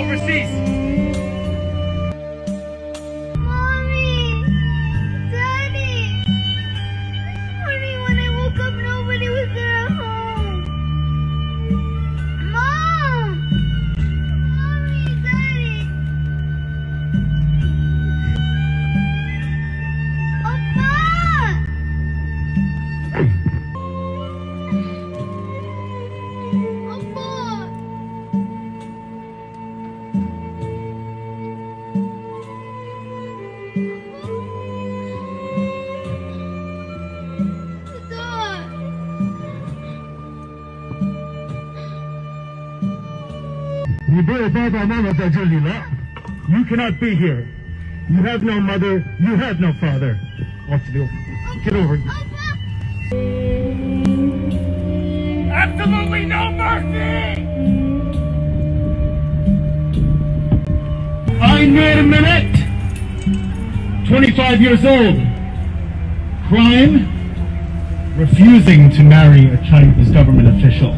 overseas. Mommy! Daddy! This morning when I woke up, nobody was there at home. Mom! Mommy! Daddy! Papa! You cannot be here. You have no mother, you have no father. Get over it. Absolutely no mercy! I made a minute. 25 years old. Crime? Refusing to marry a Chinese government official.